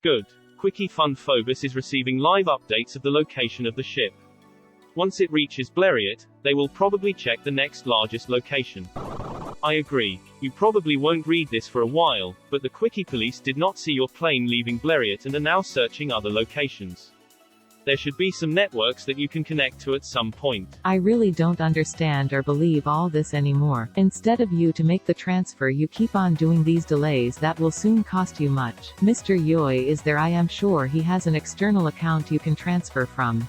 Good. QuickiFund Phobos is receiving live updates of the location of the ship. Once it reaches Blériot, they will probably check the next largest location. I agree. You probably won't read this for a while, but the Quickie police did not see your plane leaving Blériot and are now searching other locations. There should be some networks that you can connect to at some point. I really don't understand or believe all this anymore. Instead of you to make the transfer, you keep on doing these delays that will soon cost you much. Mr. Yoy is there. I am sure he has an external account you can transfer from.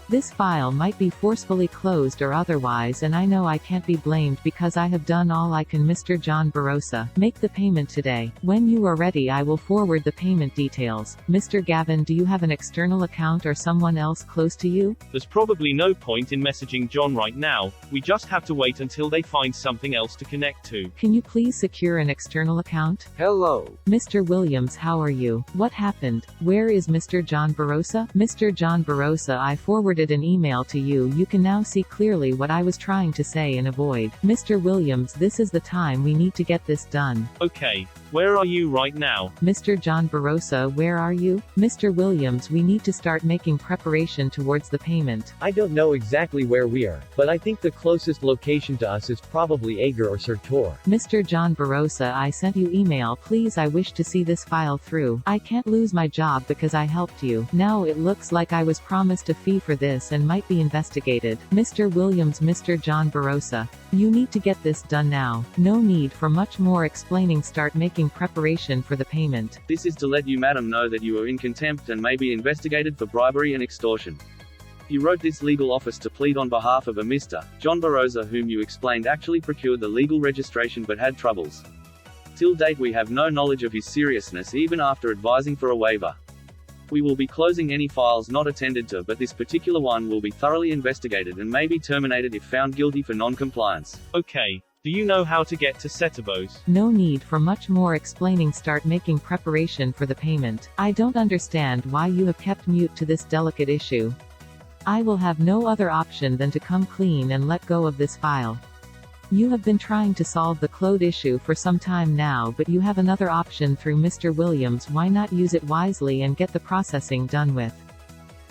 This file might be forcefully closed or otherwise, and I know I can't be blamed because I have done all I can. Mr. John Barosa, make the payment today. When you are ready, I will forward the payment details. Mr. Gavin, do you have an external account or someone else close to you? There's probably no point in messaging John right now. We just have to wait until they find something else to connect to. Can you please secure an external account? Hello. Mr. Williams, how are you? What happened? Where is Mr. John Barosa? Mr. John Barosa, I forwarded an email to you. You can now see clearly what I was trying to say and avoid. Mr. Williams, this is the time we need to get this done. Okay. Where are you right now? Mr. John Barosa, where are you? Mr. Williams, we need to start making preparation towards the payment. I don't know exactly where we are, but I think the closest location to us is probably Agar or Sertor. Mr. John Barosa, I sent you email. Please, I wish to see this file through. I can't lose my job because I helped you. Now it looks like I was promised a fee for this and might be investigated. Mr. Williams, Mr. John Barosa, you need to get this done now. No need for much more explaining. Start making preparation for the payment. This is to let you, madam, know that you are in contempt and may be investigated for bribery and extortion. You wrote this legal office to plead on behalf of a Mr. John Barosa, whom you explained actually procured the legal registration but had troubles. Till date we have no knowledge of his seriousness even after advising for a waiver. We will be closing any files not attended to, but this particular one will be thoroughly investigated and may be terminated if found guilty for non-compliance. Okay. Do you know how to get to Setibos? No need for much more explaining. Start making preparation for the payment. I don't understand why you have kept mute to this delicate issue. I will have no other option than to come clean and let go of this file. You have been trying to solve the cloud issue for some time now, but you have another option through Mr. Williams. Why not use it wisely and get the processing done with?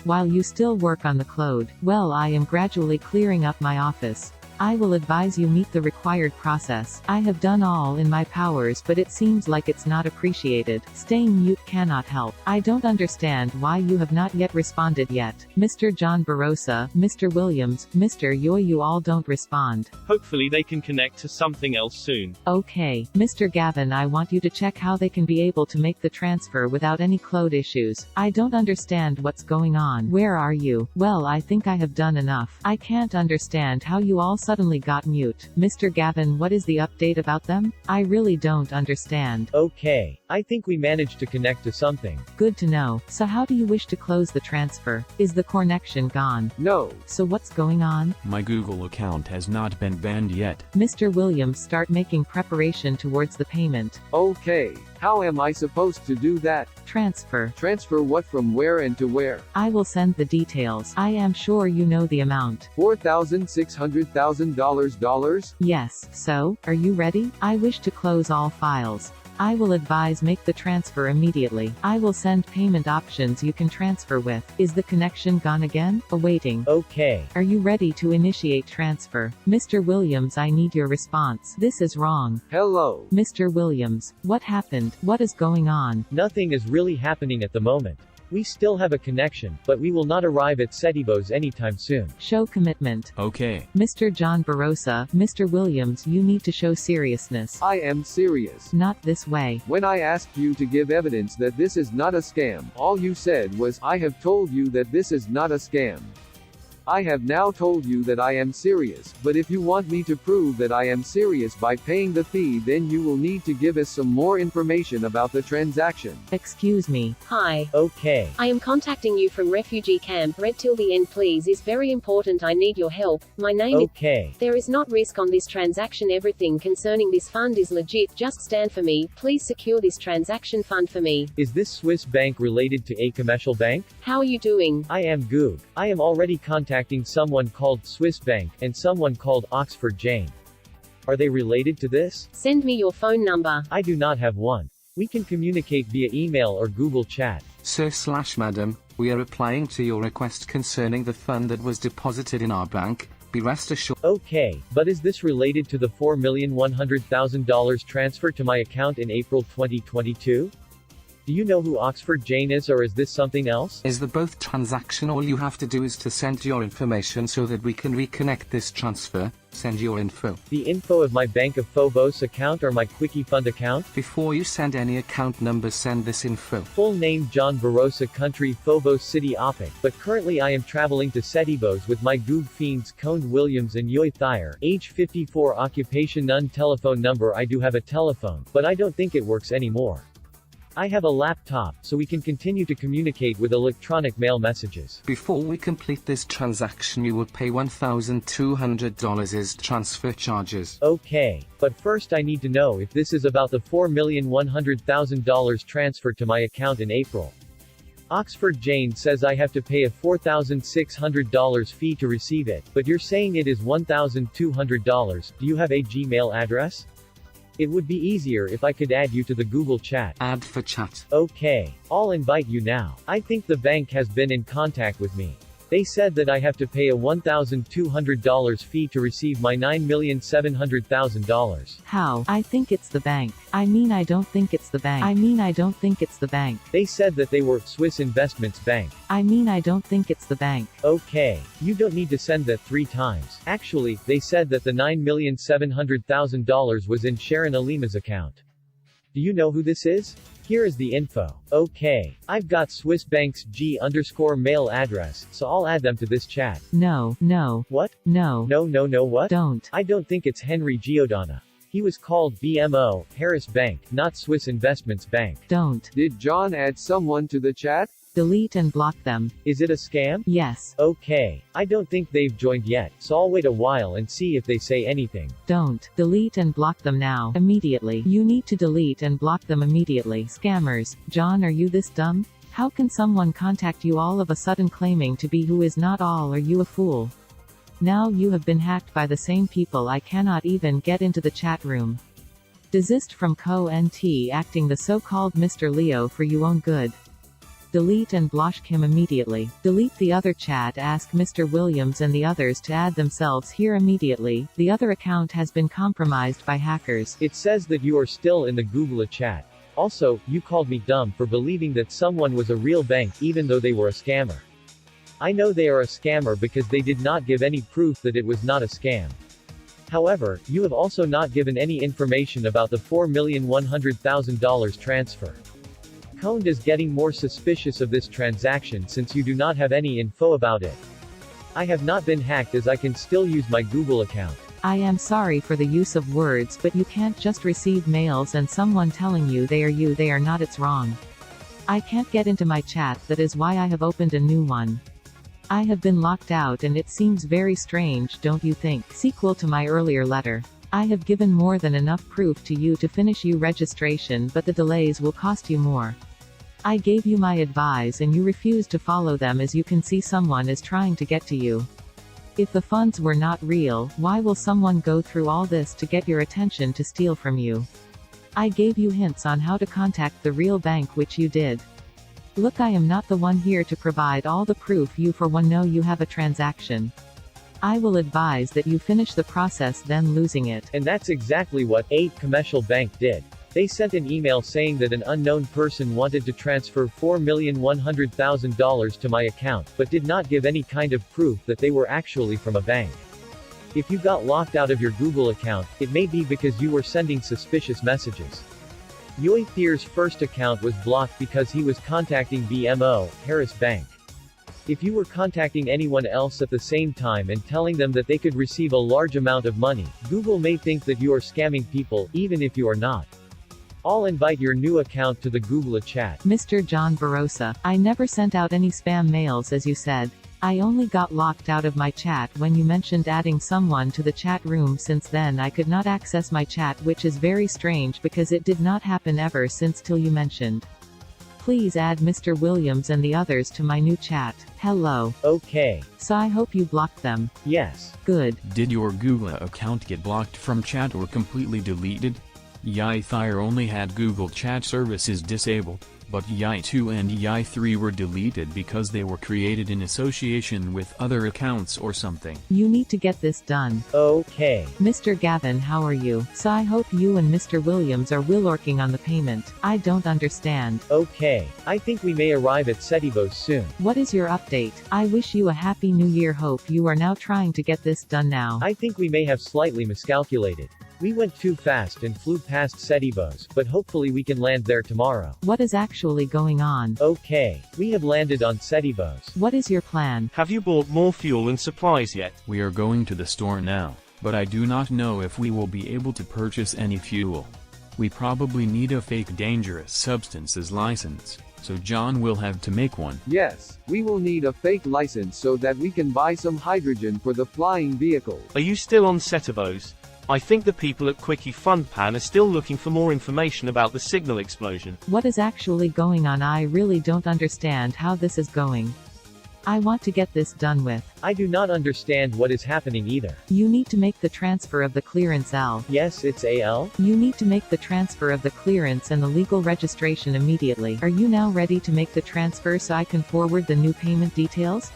While you still work on the cloud, well, I am gradually clearing up my office. I will advise you meet the required process. I have done all in my powers, but it seems like it's not appreciated. Staying mute cannot help. I don't understand why you have not yet responded yet. Mr. John Barosa, Mr. Williams, Mr. Yoy, you all don't respond. Hopefully they can connect to something else soon. Okay. Mr. Gavin, I want you to check how they can be able to make the transfer without any cloud issues. I don't understand what's going on. Where are you? Well, I think I have done enough. I can't understand how you all suddenly got mute. Mr. Gavin, what is the update about them? I really don't understand. Okay. I think we managed to connect to something. Good to know. So how do you wish to close the transfer? Is the connection gone? No. So what's going on? My Google account has not been banned yet. Mr. Williams, start making preparation towards the payment. Okay. How am I supposed to do that? Transfer. Transfer what from where and to where? I will send the details. I am sure you know the amount. $4,600,000? Yes. So, are you ready? I wish to close all files. I will advise make the transfer immediately. I will send payment options you can transfer with. Is the connection gone again? Awaiting. Okay. Are you ready to initiate transfer? Mr. Williams, I need your response. This is wrong. Hello. Mr. Williams, what happened? What is going on? Nothing is really happening at the moment. We still have a connection, but we will not arrive at Setibos anytime soon. Show commitment. Okay. Mr. John Barosa, Mr. Williams, you need to show seriousness. I am serious. Not this way. When I asked you to give evidence that this is not a scam, all you said was, I have told you that this is not a scam. I have now told you that I am serious, but if you want me to prove that I am serious by paying the fee, then you will need to give us some more information about the transaction. Excuse me. Hi. Okay. I am contacting you from refugee camp. Red till the end, please, is very important. I need your help. My name Okay. There is not risk on this transaction. Everything concerning this fund is legit. Just stand for me. Please secure this transaction fund for me. Is this Swiss bank related to a commercial bank? How are you doing? I am Goog. I am already contacting someone called Swiss Bank, and someone called Oxford Jane. Are they related to this? Send me your phone number. I do not have one. We can communicate via email or Google Chat. Sir/Madam, we are replying to your request concerning the fund that was deposited in our bank. Be rest assured. Okay, but is this related to the $4,100,000 transfer to my account in April 2022? Do you know who Oxford Jane is, or is this something else? Is the both transaction? All you have to do is to send your information so that we can reconnect this transfer. Send your info. The info of my Bank of Phobos account or my QuickiFund account? Before you send any account number, send this info. Full name John Barosa, country Phobos, city Opic, but currently I am traveling to Sedibos with my Goog Fiends Cone Williams and Yoy Thayer, age 54, occupation none, telephone number I do have a telephone, but I don't think it works anymore. I have a laptop, so we can continue to communicate with electronic mail messages. Before we complete this transaction, you will pay $1,200 as transfer charges. Okay, but first I need to know if this is about the $4,100,000 transfer to my account in April. Oxford Jane says I have to pay a $4,600 fee to receive it, but you're saying it is $1,200. Do you have a Gmail address? It would be easier if I could add you to the Google Chat. Add for chat. Okay, I'll invite you now. I think the bank has been in contact with me. They said that I have to pay a $1,200 fee to receive my $9,700,000. How? I think it's the bank. I don't think it's the bank. I don't think it's the bank. They said that they were Swiss Investments Bank. I don't think it's the bank. Okay, you don't need to send that 3 times. Actually, they said that the $9,700,000 was in Sharon Alima's account. Do you know who this is? Here is the info. Okay, I've got Swiss Bank's G_mail address, so I'll add them to this chat. No. What? No. No, what? Don't. I don't think it's Henry Giordana. He was called BMO, Harris Bank, not Swiss Investments Bank. Don't. Did John add someone to the chat? Delete and block them. Is it a scam? Yes. Okay, I don't think they've joined yet, so I'll wait a while and see if they say anything. Don't. Delete and block them now. Immediately. You need to delete and block them immediately. Scammers. John, are you this dumb? How can someone contact you all of a sudden claiming to be who is not all? Are you a fool? Now you have been hacked by the same people. I cannot even get into the chat room. Desist from co-nt acting the so-called Mr. Leo for your own good. Delete and block him immediately. Delete the other chat. Ask Mr. Williams and the others to add themselves here immediately. The other account has been compromised by hackers. It says that you are still in the Google chat. Also, you called me dumb for believing that someone was a real bank even though they were a scammer. I know they are a scammer because they did not give any proof that it was not a scam. However, you have also not given any information about the $4,100,000 transfer. Coned is getting more suspicious of this transaction since you do not have any info about it. I have not been hacked as I can still use my Google account. I am sorry for the use of words, but you can't just receive mails and someone telling you they are not. It's wrong. I can't get into my chat, that is why I have opened a new one. I have been locked out and it seems very strange, don't you think? Sequel to my earlier letter. I have given more than enough proof to you to finish your registration, but the delays will cost you more. I gave you my advice and you refused to follow them. As you can see, someone is trying to get to you. If the funds were not real, why will someone go through all this to get your attention to steal from you? I gave you hints on how to contact the real bank, which you did. Look, I am not the one here to provide all the proof. You for one know you have a transaction. I will advise that you finish the process, then losing it. And that's exactly what 8 Commercial Bank did. They sent an email saying that an unknown person wanted to transfer $4,100,000 to my account, but did not give any kind of proof that they were actually from a bank. If you got locked out of your Google account, it may be because you were sending suspicious messages. Yoy Thier's first account was blocked because he was contacting BMO, Harris Bank. If you were contacting anyone else at the same time and telling them that they could receive a large amount of money, Google may think that you are scamming people, even if you are not. I'll invite your new account to the Google chat. Mr. John Barosa, I never sent out any spam mails as you said. I only got locked out of my chat when you mentioned adding someone to the chat room. Since then I could not access my chat, which is very strange because it did not happen ever since till you mentioned. Please add Mr. Williams and the others to my new chat. Hello. Okay. So I hope you blocked them. Yes. Good. Did your Google account get blocked from chat or completely deleted? Yi-Thire only had Google Chat services disabled, but Yi2 and Yi3 were deleted because they were created in association with other accounts or something. You need to get this done. Okay. Mr. Gavin, how are you? So I hope you and Mr. Williams are working on the payment. I don't understand. Okay. I think we may arrive at Setibos soon. What is your update? I wish you a happy new year. Hope you are now trying to get this done now. I think we may have slightly miscalculated. We went too fast and flew past Setibos, but hopefully we can land there tomorrow. What is actually going on? Okay. We have landed on Setibos. What is your plan? Have you bought more fuel and supplies yet? We are going to the store now, but I do not know if we will be able to purchase any fuel. We probably need a fake dangerous substances license, so John will have to make one. Yes, we will need a fake license so that we can buy some hydrogen for the flying vehicle. Are you still on Setibos? I think the people at QuickiFund Pan are still looking for more information about the signal explosion. What is actually going on? I really don't understand how this is going. I want to get this done with. I do not understand what is happening either. You need to make the transfer of the clearance L. Yes, it's AL. You need to make the transfer of the clearance and the legal registration immediately. Are you now ready to make the transfer so I can forward the new payment details?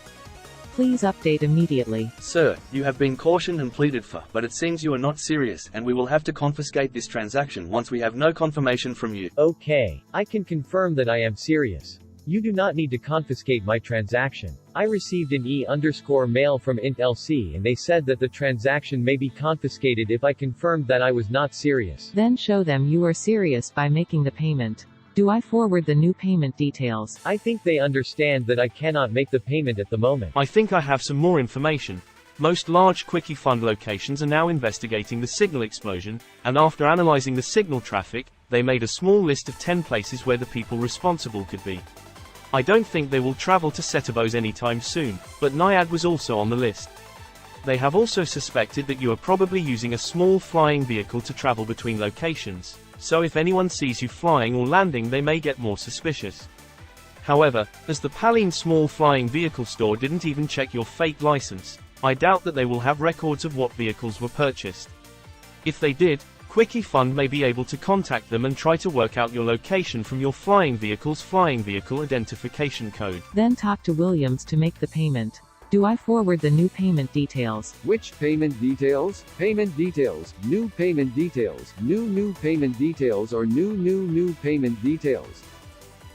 Please update immediately. Sir, you have been cautioned and pleaded for, but it seems you are not serious, and we will have to confiscate this transaction once we have no confirmation from you. Okay. I can confirm that I am serious. You do not need to confiscate my transaction. I received an e_mail from int LC and they said that the transaction may be confiscated if I confirmed that I was not serious. Then show them you are serious by making the payment. Do I forward the new payment details? I think they understand that I cannot make the payment at the moment. I think I have some more information. Most large QuickiFund locations are now investigating the signal explosion, and after analyzing the signal traffic, they made a small list of 10 places where the people responsible could be. I don't think they will travel to Setibos anytime soon, but Naiad was also on the list. They have also suspected that you are probably using a small flying vehicle to travel between locations, so if anyone sees you flying or landing they may get more suspicious. However, as the Paline small flying vehicle store didn't even check your fake license, I doubt that they will have records of what vehicles were purchased. If they did, QuickiFund may be able to contact them and try to work out your location from your flying vehicle's flying vehicle identification code. Then talk to Williams to make the payment. Do I forward the new payment details? Which payment details? Payment details, new payment details, new payment details, or new payment details.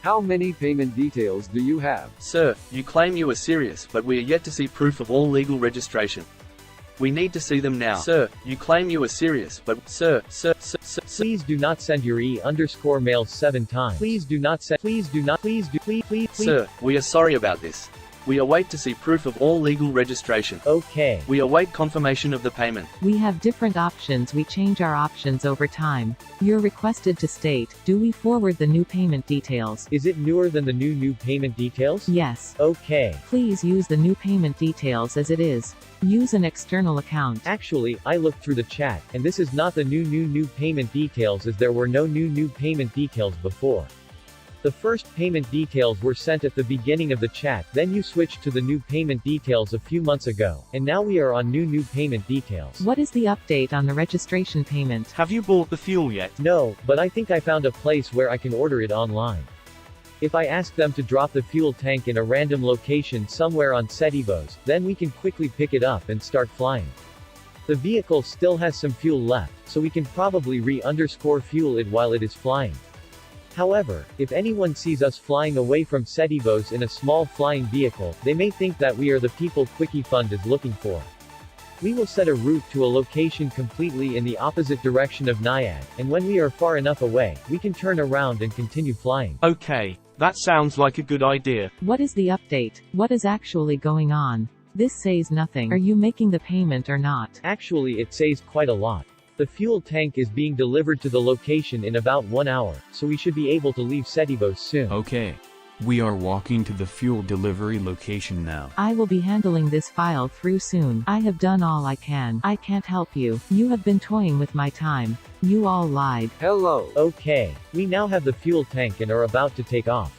How many payment details do you have? Sir, you claim you are serious, but we are yet to see proof of all legal registration. We need to see them now. Sir, you claim you are serious, but sir. Please do not send your e_mail 7 times. Please do not send. Please do not. Please do. Please. Sir, we are sorry about this. We await to see proof of all legal registration. Okay. We await confirmation of the payment. We have different options. We change our options over time. You're requested to state, do we forward the new payment details? Is it newer than the new payment details? Yes. Okay. Please use the new payment details as it is. Use an external account. Actually, I looked through the chat, and this is not the new payment details as there were no new payment details before. The first payment details were sent at the beginning of the chat, then you switched to the new payment details a few months ago, and now we are on new payment details. What is the update on the registration payment? Have you bought the fuel yet? No, but I think I found a place where I can order it online. If I ask them to drop the fuel tank in a random location somewhere on Setibos, then we can quickly pick it up and start flying. The vehicle still has some fuel left, so we can probably re-fuel it while it is flying. However, if anyone sees us flying away from Setibos in a small flying vehicle, they may think that we are the people QuickiFund is looking for. We will set a route to a location completely in the opposite direction of Naiad, and when we are far enough away, we can turn around and continue flying. Okay, that sounds like a good idea. What is the update? What is actually going on? This says nothing. Are you making the payment or not? Actually, it says quite a lot. The fuel tank is being delivered to the location in about 1 hour, so we should be able to leave Setibos soon. Okay. We are walking to the fuel delivery location now. I will be handling this file through soon. I have done all I can. I can't help you. You have been toying with my time. You all lied. Hello. Okay. We now have the fuel tank and are about to take off.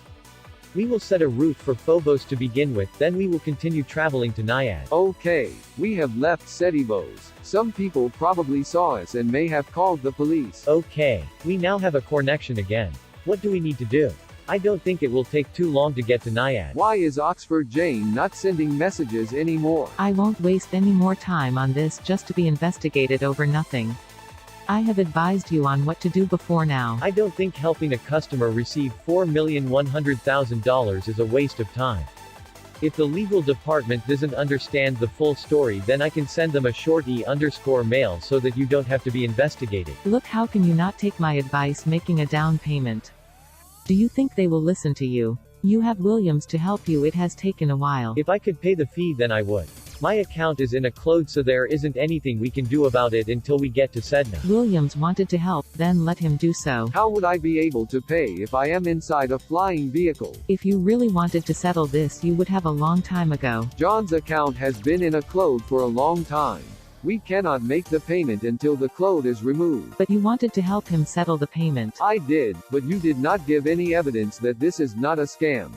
We will set a route for Phobos to begin with, then we will continue traveling to Naiad. Okay, we have left Sedibos. Some people probably saw us and may have called the police. Okay, we now have a connection again. What do we need to do? I don't think it will take too long to get to Naiad. Why is Oxford Jane not sending messages anymore? I won't waste any more time on this just to be investigated over nothing. I have advised you on what to do before now. I don't think helping a customer receive $4,100,000 is a waste of time. If the legal department doesn't understand the full story, then I can send them a short email so that you don't have to be investigated. Look, how can you not take my advice making a down payment? Do you think they will listen to you? You have Williams to help you. It has taken a while. If I could pay the fee, then I would. My account is in a cloud, so there isn't anything we can do about it until we get to Sedna. Williams wanted to help, then let him do so. How would I be able to pay if I am inside a flying vehicle? If you really wanted to settle this, you would have a long time ago. John's account has been in a cloud for a long time. We cannot make the payment until the cloud is removed. But you wanted to help him settle the payment. I did, but you did not give any evidence that this is not a scam.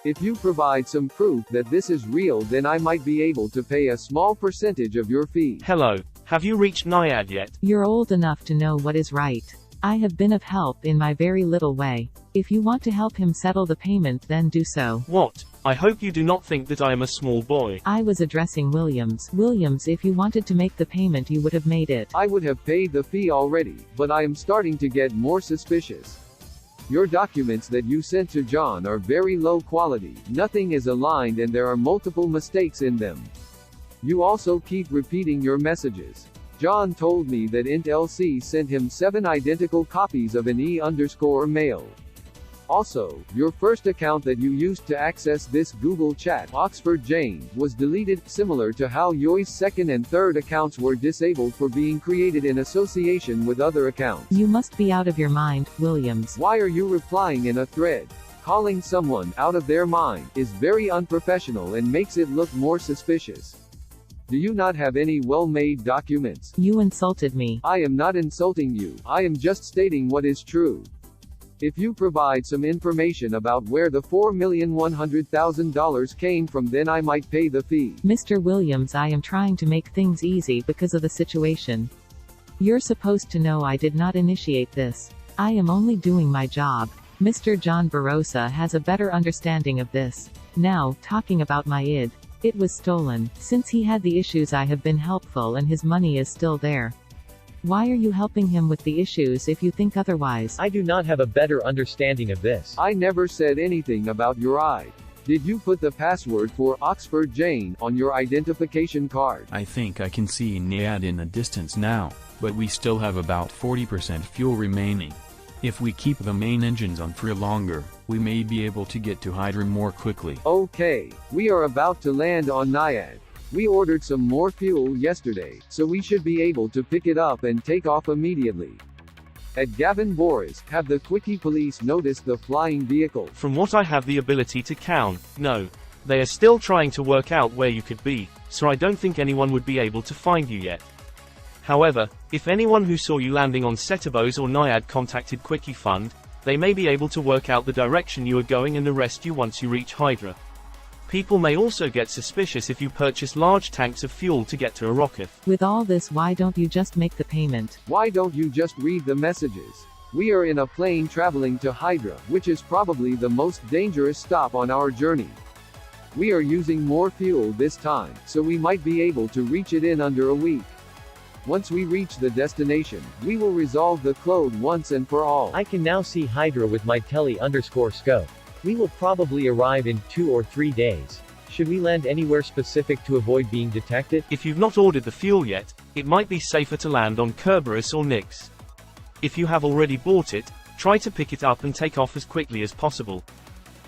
If you provide some proof that this is real, then I might be able to pay a small percentage of your fee. Hello, have you reached Naiad yet? You're old enough to know what is right. I have been of help in my very little way. If you want to help him settle the payment, then do so. What? I hope you do not think that I am a small boy. I was addressing Williams. Williams, if you wanted to make the payment, you would have made it. I would have paid the fee already, but I am starting to get more suspicious. Your documents that you sent to John are very low quality, nothing is aligned and there are multiple mistakes in them. You also keep repeating your messages. John told me that Int LC sent him 7 identical copies of an E_mail. Also, your first account that you used to access this Google chat, Oxford Jane, was deleted, similar to how Yoi's second and third accounts were disabled for being created in association with other accounts. You must be out of your mind, Williams. Why are you replying in a thread? Calling someone out of their mind is very unprofessional and makes it look more suspicious. Do you not have any well-made documents? You insulted me. I am not insulting you, I am just stating what is true. If you provide some information about where the $4,100,000 came from, then I might pay the fee. Mr. Williams, I am trying to make things easy because of the situation. You're supposed to know I did not initiate this. I am only doing my job. Mr. John Barosa has a better understanding of this. Now, talking about my id. It was stolen. Since he had the issues, I have been helpful and his money is still there. Why are you helping him with the issues if you think otherwise? I do not have a better understanding of this. I never said anything about your ID. Did you put the password for Oxford Jane on your identification card? I think I can see Naiad in the distance now, but we still have about 40% fuel remaining. If we keep the main engines on for longer, we may be able to get to Hydra more quickly. Okay, we are about to land on Naiad. We ordered some more fuel yesterday, so we should be able to pick it up and take off immediately. At Gavin Boris, have the Quickie police noticed the flying vehicle? From what I have the ability to count, no. They are still trying to work out where you could be, so I don't think anyone would be able to find you yet. However, if anyone who saw you landing on Sedna or Naiad contacted QuickiFund, they may be able to work out the direction you are going and arrest you once you reach Hydra. People may also get suspicious if you purchase large tanks of fuel to get to Arokith. With all this, why don't you just make the payment? Why don't you just read the messages? We are in a plane traveling to Hydra, which is probably the most dangerous stop on our journey. We are using more fuel this time, so we might be able to reach it in under a week. Once we reach the destination, we will resolve the code once and for all. I can now see Hydra with my tele_scope. We will probably arrive in 2 or 3 days. Should we land anywhere specific to avoid being detected? If you've not ordered the fuel yet, it might be safer to land on Kerberos or Nyx. If you have already bought it, try to pick it up and take off as quickly as possible.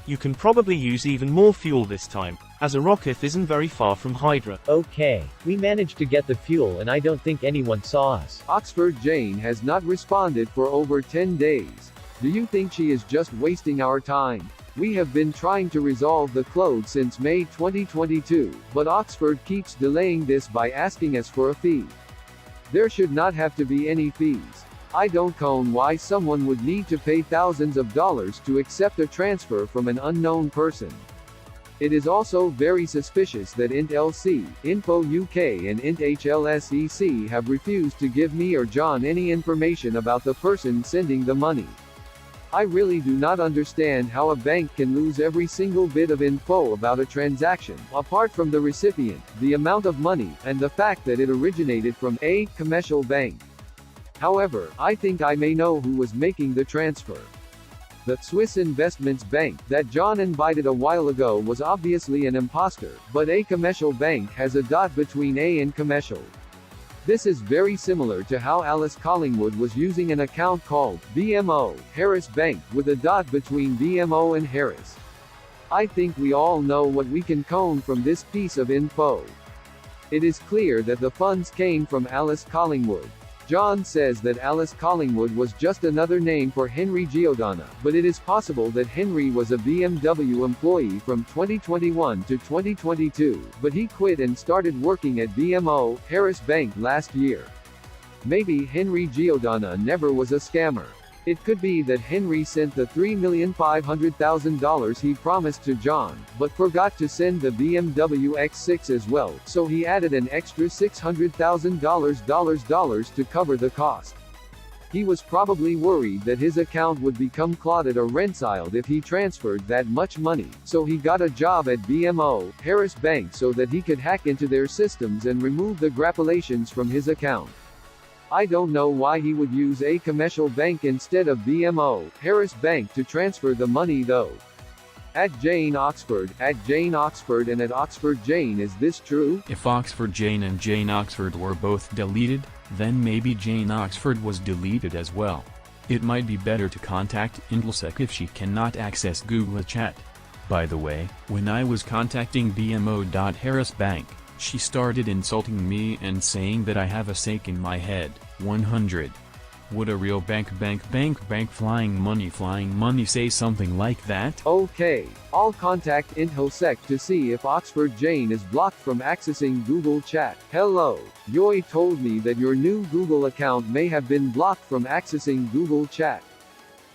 You can probably use even more fuel this time, as Arokith isn't very far from Hydra. Okay, we managed to get the fuel and I don't think anyone saw us. Oxford Jane has not responded for over 10 days. Do you think she is just wasting our time? We have been trying to resolve the code since May 2022, but Oxford keeps delaying this by asking us for a fee. There should not have to be any fees. I don't know why someone would need to pay thousands of dollars to accept a transfer from an unknown person. It is also very suspicious that Int LC, Info UK and Int HLSEC have refused to give me or John any information about the person sending the money. I really do not understand how a bank can lose every single bit of info about a transaction, apart from the recipient, the amount of money, and the fact that it originated from a commercial bank. However, I think I may know who was making the transfer. The Swiss Investments Bank that John invited a while ago was obviously an imposter, but a commercial bank has a dot between A and commercial. This is very similar to how Alice Collingwood was using an account called BMO Harris Bank with a dot between BMO and Harris. I think we all know what we can cone from this piece of info. It is clear that the funds came from Alice Collingwood. John says that Alice Collingwood was just another name for Henry Giordana, but it is possible that Henry was a BMW employee from 2021 to 2022, but he quit and started working at BMO Harris Bank last year. Maybe Henry Giordana never was a scammer. It could be that Henry sent the $3,500,000 he promised to John, but forgot to send the BMW X6 as well, so he added an extra $600,000 to cover the cost. He was probably worried that his account would become clouded or reconciled if he transferred that much money, so he got a job at BMO Harris Bank so that he could hack into their systems and remove the grappulations from his account. I don't know why he would use a commercial bank instead of BMO Harris Bank to transfer the money though. At Jane Oxford, and at Oxford Jane, is this true? If Oxford Jane and Jane Oxford were both deleted, then maybe Jane Oxford was deleted as well. It might be better to contact Intlsec if she cannot access Google Chat. By the way, when I was contacting BMO Harris Bank, she started insulting me and saying that I have a stake in my head. 100. Would a real bank flying money say something like that? Okay, I'll contact Intlsec to see if Oxford Jane is blocked from accessing Google Chat. Hello, Yoy told me that your new Google account may have been blocked from accessing Google Chat.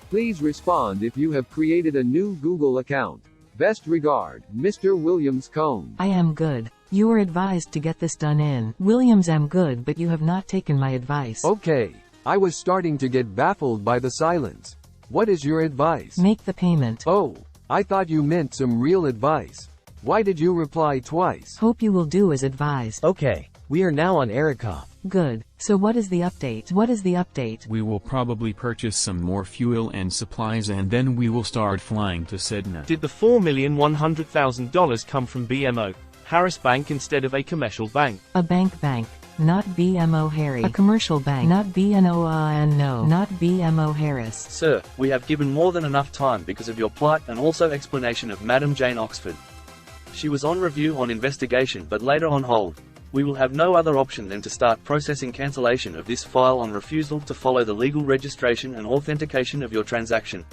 Please respond if you have created a new Google account. Best regard, Mr. Williams Cone. I am good. You were advised to get this done in. Williams, I'm good, but you have not taken my advice. Okay, I was starting to get baffled by the silence. What is your advice? Make the payment. Oh, I thought you meant some real advice. Why did you reply twice? Hope you will do as advised. Okay, we are now on Erika. Good. So what is the update? We will probably purchase some more fuel and supplies and then we will start flying to Sedna. Did the $4,100,000 come from BMO Harris Bank instead of a commercial bank? A bank, not BMO Harry. A commercial bank, not BNO, no, not BMO Harris. Sir, we have given more than enough time because of your plight and also explanation of Madam Jane Oxford. She was on review on investigation but later on hold. We will have no other option than to start processing cancellation of this file on refusal to follow the legal registration and authentication of your transaction.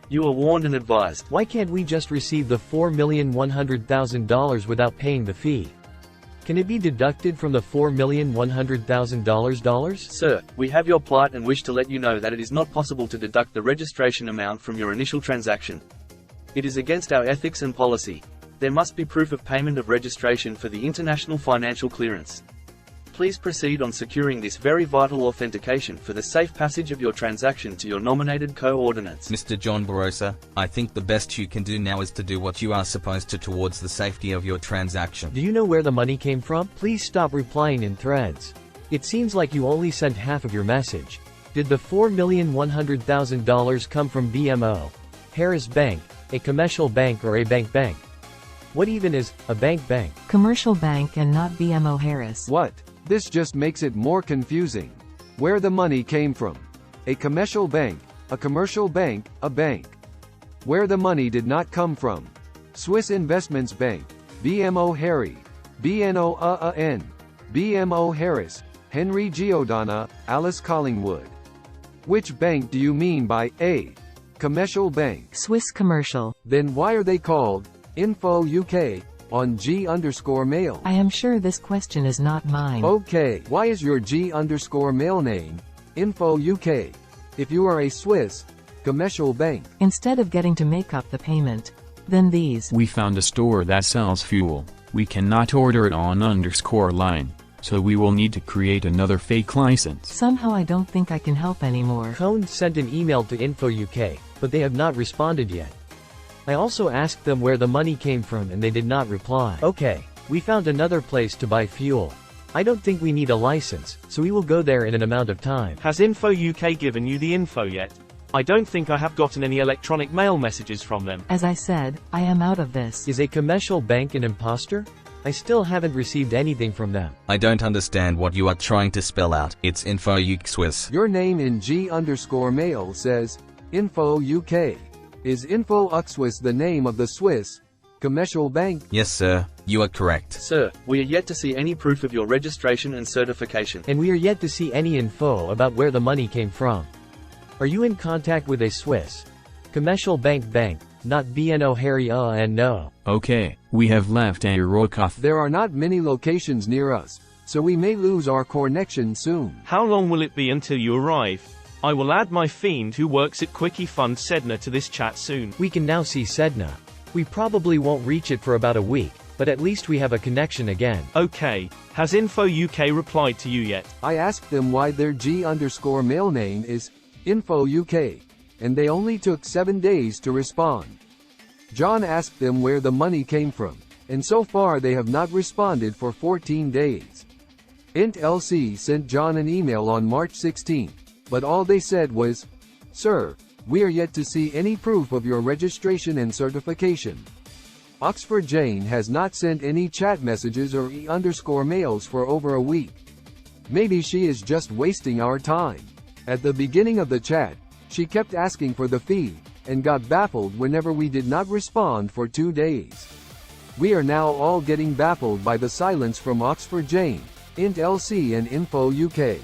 You are warned and advised. Why can't we just receive the $4,100,000 without paying the fee? Can it be deducted from the $4,100,000? Sir, we have your plight and wish to let you know that it is not possible to deduct the registration amount from your initial transaction. It is against our ethics and policy. There must be proof of payment of registration for the international financial clearance. Please proceed on securing this very vital authentication for the safe passage of your transaction to your nominated coordinates. Mr. John Barosa, I think the best you can do now is to do what you are supposed to towards the safety of your transaction. Do you know where the money came from? Please stop replying in threads. It seems like you only sent half of your message. Did the $4,100,000 come from BMO Harris Bank, a commercial bank or a bank? What even is a bank? Commercial bank and not BMO Harris. What? This just makes it more confusing. Where the money came from? A commercial bank, a commercial bank, a bank. Where the money did not come from? Swiss Investments Bank, BMO Harry, BNO BMO Harris, Henry Giordana, Alice Collingwood. Which bank do you mean by A? Commercial bank. Swiss commercial. Then why are they called Info UK on G_mail? I am sure this question is not mine. Okay, why is your G_mail name Info UK. If you are a Swiss commercial bank, Instead of getting to make up the payment, then these. We found a store that sells fuel. We cannot order it on _line, so we will need to create another fake license. Somehow I don't think I can help anymore. Cone sent an email to Info UK, but they have not responded yet. I also asked them where the money came from and they did not reply. Okay, we found another place to buy fuel. I don't think we need a license, so we will go there in an amount of time. Has Info UK given you the info yet? I don't think I have gotten any electronic mail messages from them. As I said, I am out of this. Is a commercial bank an imposter? I still haven't received anything from them. I don't understand what you are trying to spell out. It's Info UK Swiss. your name in G_mail says Info UK. Is Info UK Swiss the name of the Swiss commercial bank? Yes, sir, you are correct. Sir, we are yet to see any proof of your registration and certification. And we are yet to see any info about where the money came from. Are you in contact with a Swiss commercial bank, not BNO Harry and no? Okay, we have left Aerocoth. There are not many locations near us, so we may lose our connection soon. How long will it be until you arrive? I will add my fiend who works at QuickiFund Sedna to this chat soon. We can now see Sedna. We probably won't reach it for about a week, but at least we have a connection again. Okay, has Info UK replied to you yet? I asked them why their G_mail name is Info UK, and they only took 7 days to respond. John asked them where the money came from, and so far they have not responded for 14 days. Int LC sent John an email on March 16, but all they said was, "Sir, we are yet to see any proof of your registration and certification." Oxford Jane has not sent any chat messages or E_mails for over a week. Maybe she is just wasting our time. At the beginning of the chat, she kept asking for the fee, and got baffled whenever we did not respond for 2 days. We are now all getting baffled by the silence from Oxford Jane, Int LC and Info UK.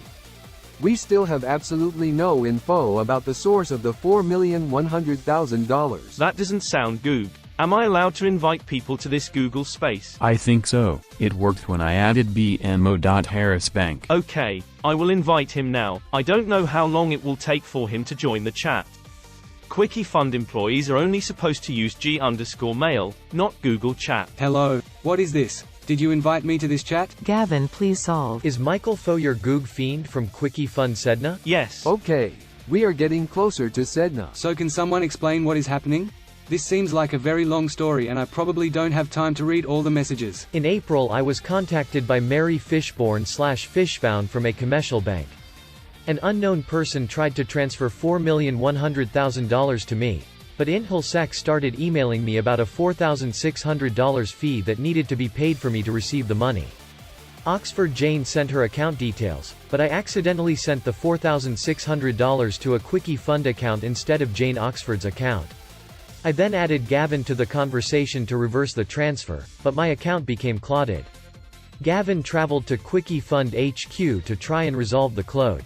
We still have absolutely no info about the source of the $4,100,000. That doesn't sound good. Am I allowed to invite people to this Google space? I think so. It worked when I added BMO.Harris Bank. Okay, I will invite him now. I don't know how long it will take for him to join the chat. QuickiFund employees are only supposed to use G_mail, not Google Chat. Hello, what is this? Did you invite me to this chat? Gavin, please solve. Is Michael Foe your Goog fiend from QuickiFund Sedna? Yes. Okay, we are getting closer to Sedna. So can someone explain what is happening? This seems like a very long story and I probably don't have time to read all the messages. In April I was contacted by Mary Fishborn/Fishfound from a commercial bank. An unknown person tried to transfer $4,100,000 to me, but Intelsac started emailing me about a $4,600 fee that needed to be paid for me to receive the money. Oxford Jane sent her account details, but I accidentally sent the $4,600 to a QuickiFund account instead of Jane Oxford's account. I then added Gavin to the conversation to reverse the transfer, but my account became clouded. Gavin traveled to QuickiFund HQ to try and resolve the cloud.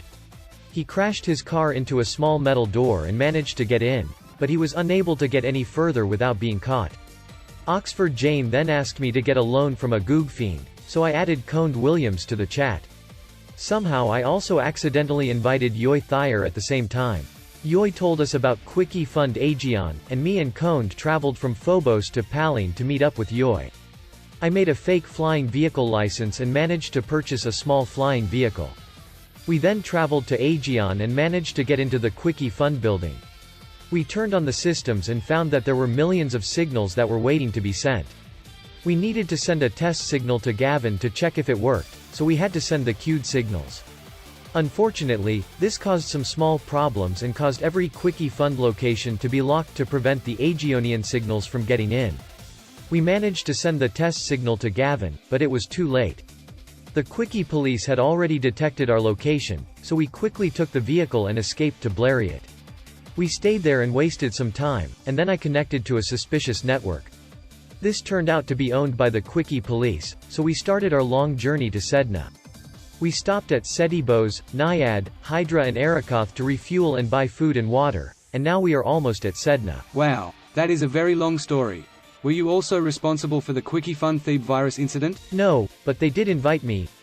He crashed his car into a small metal door and managed to get in, but he was unable to get any further without being caught. Oxford Jane then asked me to get a loan from a Goog fiend, so I added Coned Williams to the chat. Somehow I also accidentally invited Yoy Thayer at the same time. Yoy told us about QuickiFund Aegeon, and me and Coned traveled from Phobos to Paline to meet up with Yoy. I made a fake flying vehicle license and managed to purchase a small flying vehicle. We then traveled to Aegeon and managed to get into the QuickiFund building. We turned on the systems and found that there were millions of signals that were waiting to be sent. We needed to send a test signal to Gavin to check if it worked, so we had to send the queued signals. Unfortunately, this caused some small problems and caused every QuickiFund location to be locked to prevent the Aegeonian signals from getting in. We managed to send the test signal to Gavin, but it was too late. The Quickie police had already detected our location, so we quickly took the vehicle and escaped to Blériot. We stayed there and wasted some time, and then I connected to a suspicious network. This turned out to be owned by the Quickie police, so we started our long journey to Sedna. We stopped at Setibos, Naiad, Hydra and Arakoth to refuel and buy food and water, and now we are almost at Sedna. Wow, that is a very long story. Were you also responsible for the QuickiFund Thebe virus incident? No, but they did invite me,